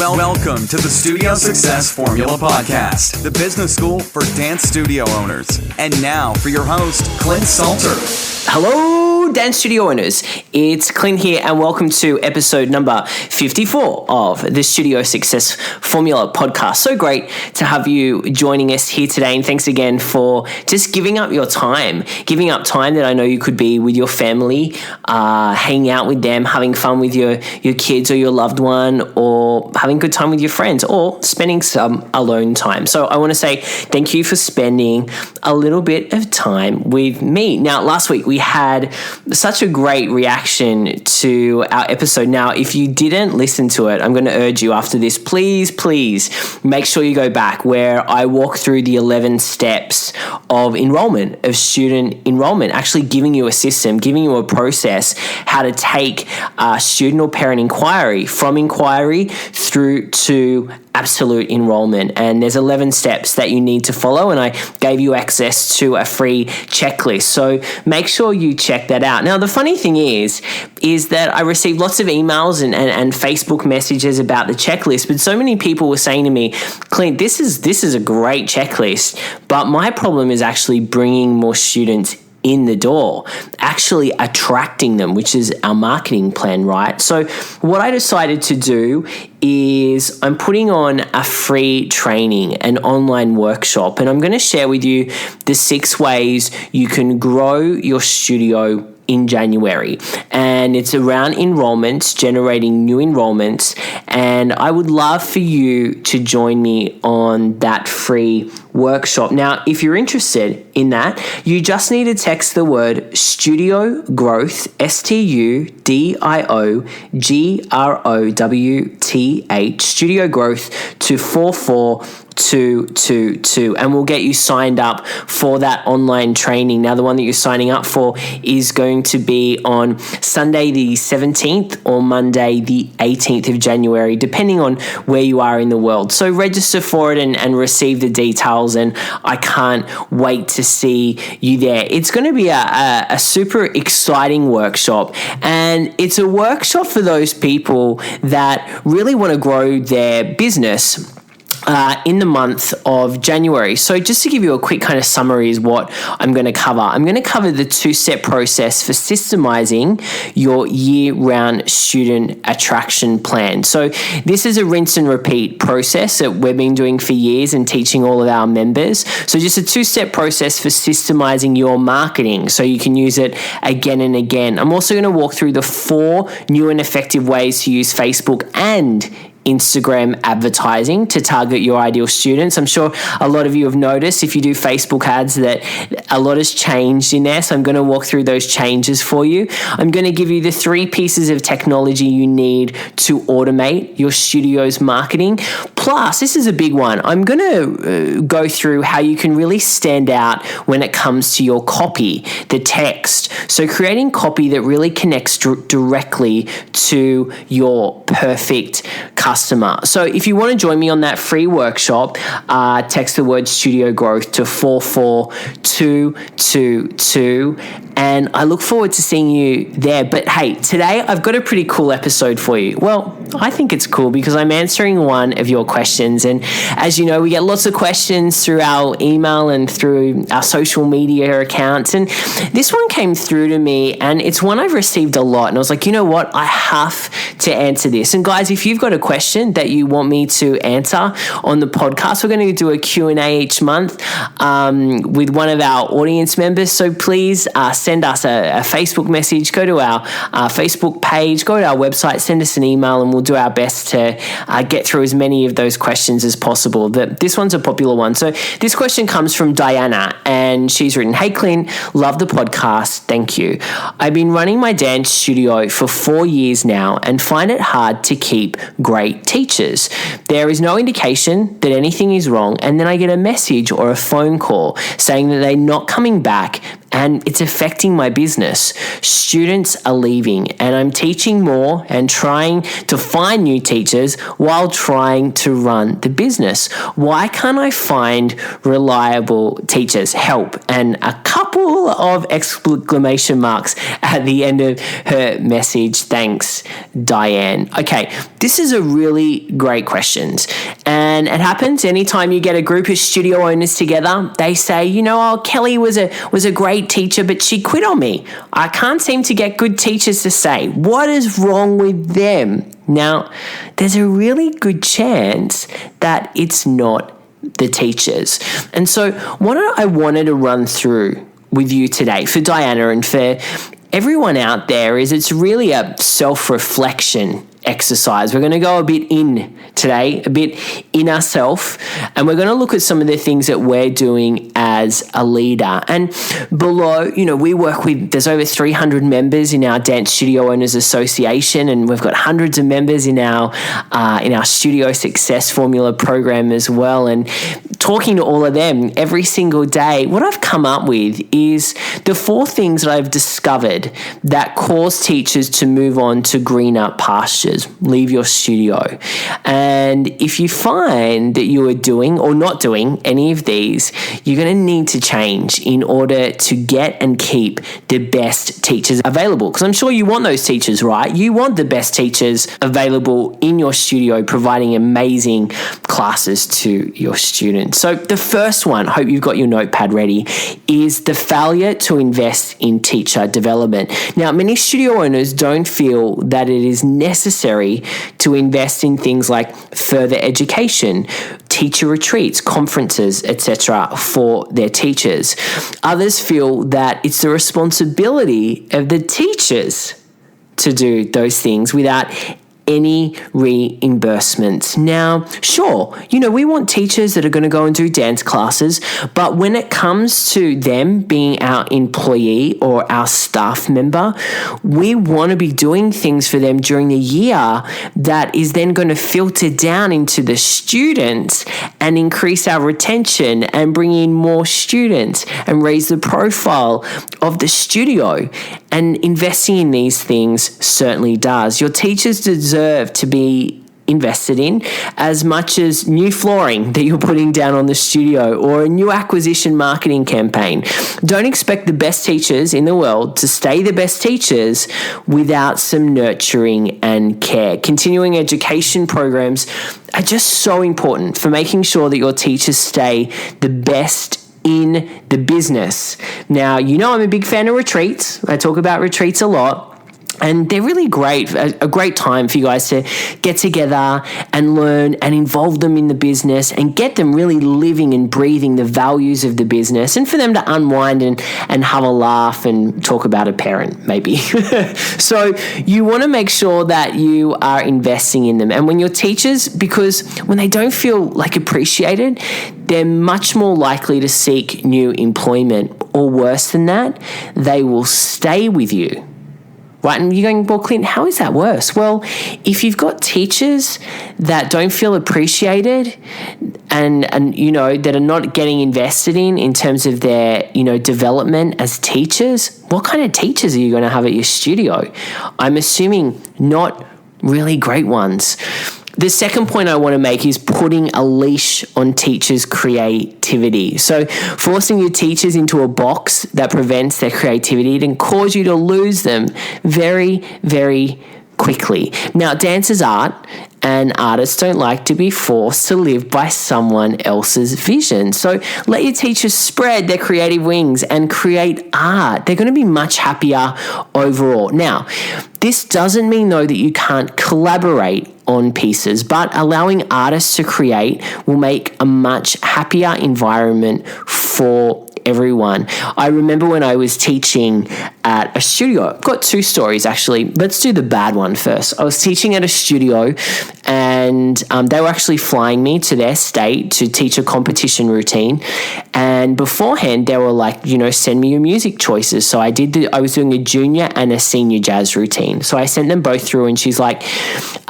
Welcome to the Studio Success Formula Podcast, the business school for dance studio owners. And now for your host, Clint Salter. Hello, dance studio owners. It's Clint here, and welcome to episode number 54 of the Studio Success Formula Podcast. So great to have you joining us here today, and thanks again for just giving up your time, giving up time that I know you could be with your family, hanging out with them, having fun with your kids or your loved one, or having a good time with your friends, or spending some alone time. So I want to say thank you for spending a little bit of time with me. Now, last week we had such a great reaction to our episode. Now, if you didn't listen to it, I'm going to urge you after this, please make sure you go back where I walk through the 11 steps of enrollment, of student enrollment, actually giving you a system, giving you a process, how to take a student or parent inquiry from inquiry through to absolute enrollment. And there's 11 steps that you need to follow, and I gave you access to a free checklist. So make sure you check that out. Now, the funny thing is that I received lots of emails and Facebook messages about the checklist, but so many people were saying to me, Clint, this is a great checklist, but my problem is actually bringing more students in the door, actually attracting them, which is our marketing plan, right? So what I decided to do is I'm putting on a free training, an online workshop, and I'm going to share with you the 6 ways you can grow your studio in January. And it's around enrollments, generating new enrollments. And I would love for you to join me on that free workshop. Now, if you're interested in that, you just need to text the word Studio Growth, STUDIOGROWTH, Studio Growth to 44222, and we'll get you signed up for that online training. Now, the one that you're signing up for is going to be on Sunday the 17th or Monday the 18th of January, depending on where you are in the world. So register for it and receive the details, and I can't wait to see you there. It's going to be a super exciting workshop, and it's a workshop for those people that really want to grow their business in the month of January. So just to give you a quick kind of summary is what I'm going to cover. I'm going to cover the 2-step process for systemizing your year-round student attraction plan. So this is a rinse and repeat process that we've been doing for years and teaching all of our members. So just a 2-step process for systemizing your marketing so you can use it again and again. I'm also going to walk through the 4 new and effective ways to use Facebook and Instagram advertising to target your ideal students. I'm sure a lot of you have noticed if you do Facebook ads that a lot has changed in there. So I'm going to walk through those changes for you. I'm going to give you the 3 pieces of technology you need to automate your studio's marketing. Plus, this is a big one. I'm going to go through how you can really stand out when it comes to your copy, the text. So creating copy that really connects directly to your perfect customer. So if you want to join me on that free workshop, text the word Studio Growth to 44222, and I look forward to seeing you there. But hey, today I've got a pretty cool episode for you. Well, I think it's cool because I'm answering one of your questions, and as you know, we get lots of questions through our email and through our social media accounts, and this one came through to me, and it's one I've received a lot, and I was like, you know what, I have to answer this. And guys, if you've got a question that you want me to answer on the podcast, we're going to do a Q&A each month with one of our audience members. So please send us a Facebook message, go to our Facebook page, go to our website, send us an email, and we'll do our best to get through as many of those questions as possible. This one's a popular one. So this question comes from Diana, and she's written, "Hey Clint, love the podcast. Thank you. I've been running my dance studio for 4 years now and find it hard to keep great teachers. There is no indication that anything is wrong, and then I get a message or a phone call saying that they're not coming back and it's affecting my business. Students are leaving, and I'm teaching more and trying to find new teachers while trying to run the business. Why can't I find reliable teachers? Help." And a couple couple of exclamation marks at the end of her message. Thanks, Diane. Okay, this is a really great question. And it happens anytime you get a group of studio owners together. They say, Kelly was a great teacher, but she quit on me. I can't seem to get good teachers to say. What is wrong with them? Now, there's a really good chance that it's not the teachers. And so what I wanted to run through with you today for Diana and for everyone out there is it's really a self-reflection exercise. We're going to go a bit in today, a bit in ourselves, and we're going to look at some of the things that we're doing as a leader. And below, we work with, there's over 300 members in our Dance Studio Owners Association, and we've got hundreds of members in our Studio Success Formula program as well. And talking to all of them every single day, what I've come up with is the 4 things that I've discovered that cause teachers to move on to greener pastures. Leave your studio. And if you find that you are doing or not doing any of these, you're going to need to change in order to get and keep the best teachers available. Because I'm sure you want those teachers, right? You want the best teachers available in your studio, providing amazing classes to your students. So the first one, I hope you've got your notepad ready, is the failure to invest in teacher development. Now, many studio owners don't feel that it is necessary to invest in things like further education, teacher retreats, conferences, etc. for their teachers. Others feel that it's the responsibility of the teachers to do those things without any reimbursements. Now, sure, we want teachers that are going to go and do dance classes, but when it comes to them being our employee or our staff member, we want to be doing things for them during the year that is then going to filter down into the students and increase our retention and bring in more students and raise the profile of the studio. And investing in these things certainly does. Your teachers deserve to be invested in as much as new flooring that you're putting down on the studio or a new acquisition marketing campaign. Don't expect the best teachers in the world to stay the best teachers without some nurturing and care. Continuing education programs are just so important for making sure that your teachers stay the best in the business. Now, I'm a big fan of retreats. I talk about retreats a lot. And they're really great, a great time for you guys to get together and learn and involve them in the business and get them really living and breathing the values of the business and for them to unwind and have a laugh and talk about a parent, maybe. So you want to make sure that you are investing in them. And when your teachers, because when they don't feel like appreciated, they're much more likely to seek new employment, or worse than that, they will stay with you. Right, and you're going, well, Clint, how is that worse? Well, if you've got teachers that don't feel appreciated and that are not getting invested in terms of their, development as teachers, what kind of teachers are you going to have at your studio? I'm assuming not really great ones. The second point I want to make is putting a leash on teachers' creativity. So forcing your teachers into a box that prevents their creativity can cause you to lose them very, very quickly. Now, dance is art, and artists don't like to be forced to live by someone else's vision. So let your teachers spread their creative wings and create art. They're going to be much happier overall. Now, this doesn't mean, though, that you can't collaborate on pieces, but allowing artists to create will make a much happier environment for everyone. I remember when I was teaching at a studio. I've got 2 stories, actually. Let's do the bad one first. I was teaching at a studio, and they were actually flying me to their state to teach a competition routine. And beforehand, they were like, send me your music choices. So I was doing a junior and a senior jazz routine. So I sent them both through, and she's like,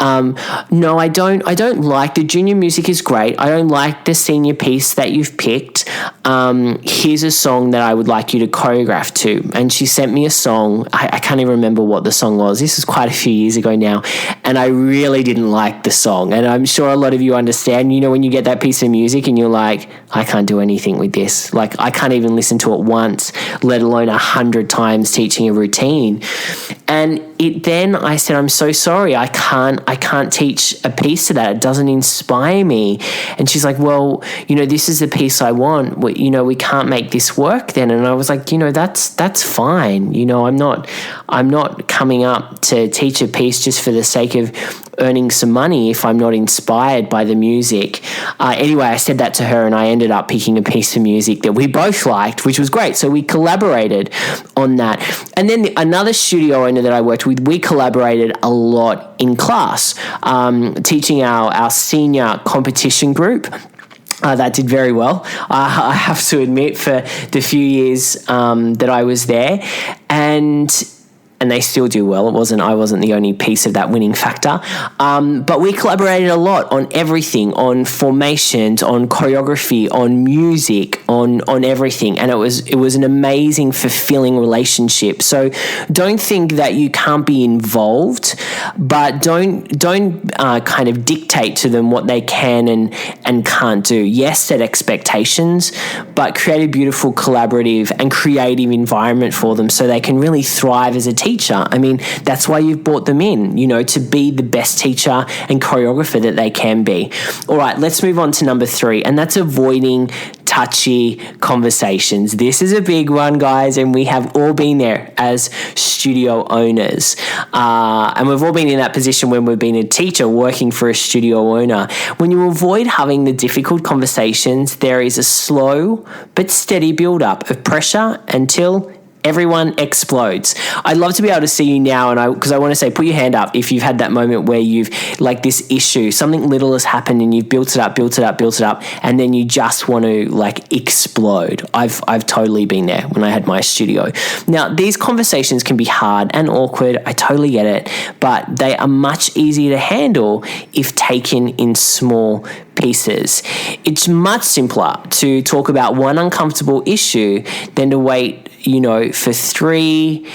no, I don't like the junior music is great. I don't like the senior piece that you've picked. Here's a song that I would like you to choreograph to. And she sent me a song. I can't even remember what the song was. This is quite a few years ago now. And I really didn't like the song. And I'm sure a lot of you understand, when you get that piece of music and you're like, I can't do anything with this. times. Like, I can't even listen to it once, let alone 100 times teaching a routine. And then I said, I'm so sorry, I can't teach a piece to that. It doesn't inspire me. And she's like, well, this is the piece I want. We can't make this work then. And I was like, that's fine. I'm not coming up to teach a piece just for the sake of earning some money if I'm not inspired by the music. Anyway, I said that to her, and I ended up picking a piece of music that we both liked, which was great. So we collaborated on that. And then another studio owner that I worked with, we collaborated a lot in class, teaching our senior competition group. That did very well, I have to admit, for the few years that I was there. And they still do well. I wasn't the only piece of that winning factor. But we collaborated a lot on everything, on formations, on choreography, on music, on everything. And it was an amazing, fulfilling relationship. So don't think that you can't be involved, but don't kind of dictate to them what they can and can't do. Yes, set expectations, but create a beautiful, collaborative and creative environment for them so they can really thrive as a teacher. I mean, that's why you've brought them in, to be the best teacher and choreographer that they can be. All right, let's move on to number 3, and that's avoiding touchy conversations. This is a big one, guys, and we have all been there as studio owners. And we've all been in that position when we've been a teacher working for a studio owner. When you avoid having the difficult conversations, there is a slow but steady build-up of pressure until everyone explodes. I'd love to be able to see you now, because I want to say, put your hand up if you've had that moment where you've, like, this issue, something little has happened and you've built it up, and then you just want to, like, explode. I've totally been there when I had my studio. Now, these conversations can be hard and awkward. I totally get it, but they are much easier to handle if taken in small pieces. It's much simpler to talk about one uncomfortable issue than to wait, for 3,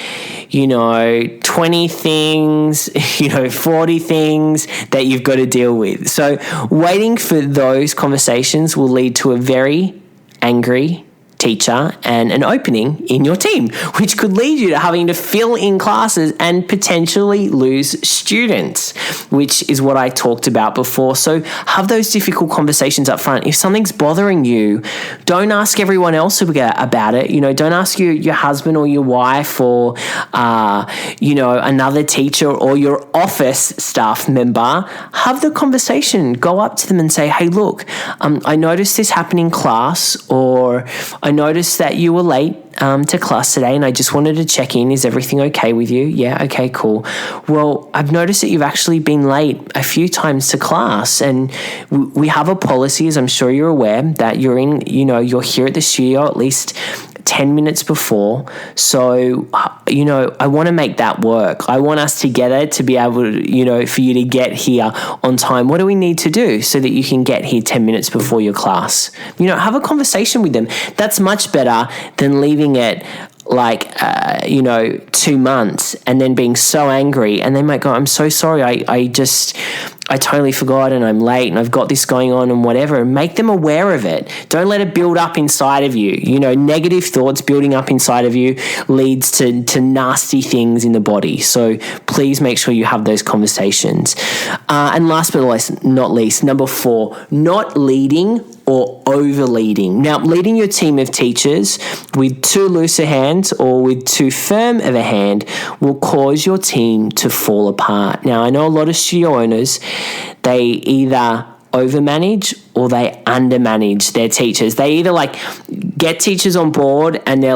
20 things, 40 things that you've got to deal with. So waiting for those conversations will lead to a very angry teacher and an opening in your team, which could lead you to having to fill in classes and potentially lose students, which is what I talked about before. So have those difficult conversations up front. If something's bothering you, don't ask everyone else about it. Don't ask your husband or your wife or, another teacher or your office staff member. Have the conversation. Go up to them and say, hey, look, I noticed this happened in class, or I noticed that you were late to class today, and I just wanted to check in. Is everything okay with you? Yeah, okay, cool. Well, I've noticed that you've actually been late a few times to class, and we have a policy, as I'm sure you're aware, that you're here at the studio at least 10 minutes before. So, I want to make that work. I want us together to be able to, for you to get here on time. What do we need to do so that you can get here 10 minutes before your class? Have a conversation with them. That's much better than leaving it 2 months and then being so angry, and they might go, I'm so sorry, I totally forgot and I'm late and I've got this going on and whatever. Make them aware of it. Don't let it build up inside of you. Negative thoughts building up inside of you leads to nasty things in the body. So please make sure you have those conversations. And last but not least, number 4, not leading or over-leading. Now, leading your team of teachers with too loose a hand or with too firm of a hand will cause your team to fall apart. Now, I know a lot of studio owners, they either overmanage or they undermanage their teachers. They either get teachers on board and they're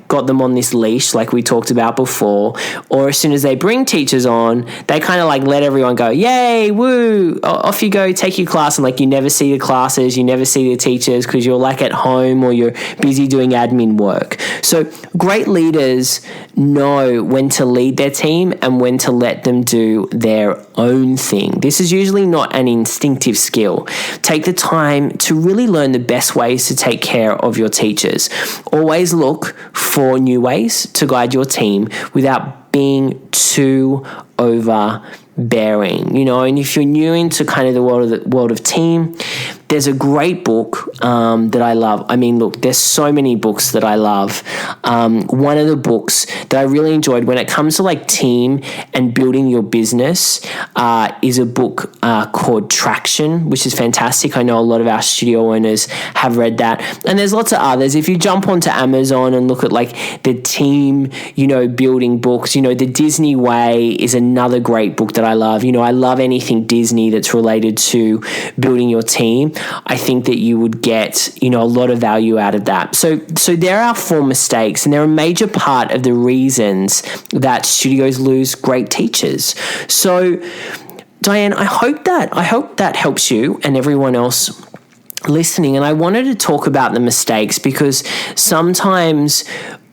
got them on this leash like we talked about before, or as soon as they bring teachers on, they kind of let everyone go, yay, woo, off you go, take your class, and you never see the classes, you never see the teachers because you're at home or you're busy doing admin work. So great leaders know when to lead their team and when to let them do their own thing. This is usually not an instinctive skill. Take the time to really learn the best ways to take care of your teachers. Always look for new ways to guide your team without being too overbearing, and if you're new into kind of the world of team, there's a great book that I love. I mean, look, there's so many books that I love. One of the books that I really enjoyed when it comes to like team and building your business is a book called Traction, which is fantastic. I know a lot of our studio owners have read that. And there's lots of others. If you jump onto Amazon and look at like the team, building books, the Disney Way is another great book that I love. I love anything Disney that's related to building your team. I think that you would get, a lot of value out of that. So there are 4 mistakes, and they're a major part of the reasons that studios lose great teachers. So Diane, I hope that helps you and everyone else listening. And I wanted to talk about the mistakes because sometimes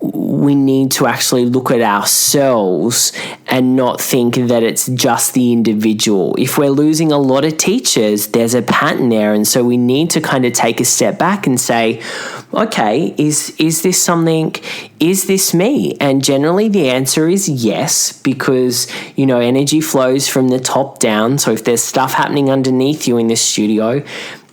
we need to actually look at ourselves and not think that it's just the individual. If we're losing a lot of teachers, there's a pattern there. And so we need to kind of take a step back and say, okay, is this something, is this me? And generally the answer is yes, because, energy flows from the top down. So if there's stuff happening underneath you in this studio,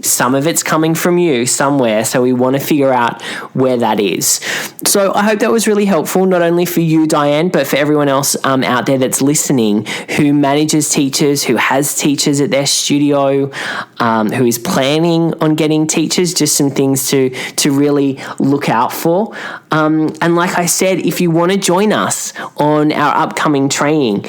some of it's coming from you somewhere. So we want to figure out where that is. So I hope that was really helpful, not only for you, Diane, but for everyone else out there that's listening who manages teachers, who has teachers at their studio, who is planning on getting teachers, just some things to really look out for. And like I said, if you want to join us on our upcoming training,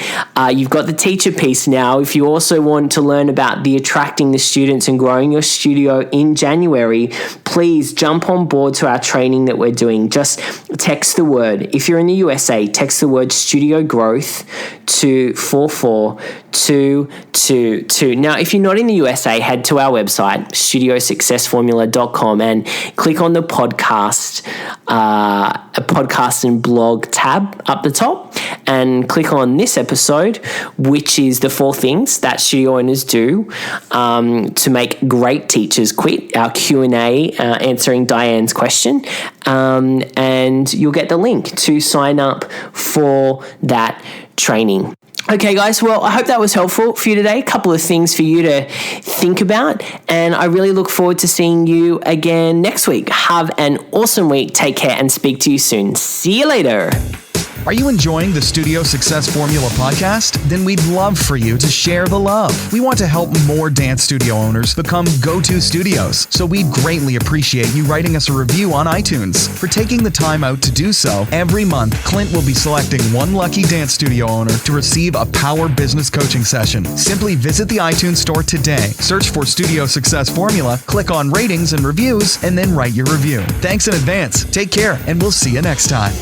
you've got the teacher piece now. If you also want to learn about the attracting the students and growing your studio in January, please jump on board to our training that we're doing. Just text the word, if you're in the USA, text the word studio growth to 44222. Now, if you're not in the USA, head to our website, studiosuccessformula.com, and click on the podcast and blog tab up the top, and click on this episode, which is the 4 things that studio owners do to make great teachers quit, our Q&A answering Diane's question, and you'll get the link to sign up for that training. Okay, guys, well, I hope that was helpful for you today. A couple of things for you to think about, and I really look forward to seeing you again next week. Have an awesome week. Take care and speak to you soon. See you later. Are you enjoying the Studio Success Formula podcast? Then we'd love for you to share the love. We want to help more dance studio owners become go-to studios, so we'd greatly appreciate you writing us a review on iTunes. For taking the time out to do so, every month, Clint will be selecting one lucky dance studio owner to receive a Power Business Coaching session. Simply visit the iTunes store today, search for Studio Success Formula, click on ratings and reviews, and then write your review. Thanks in advance. Take care, and we'll see you next time.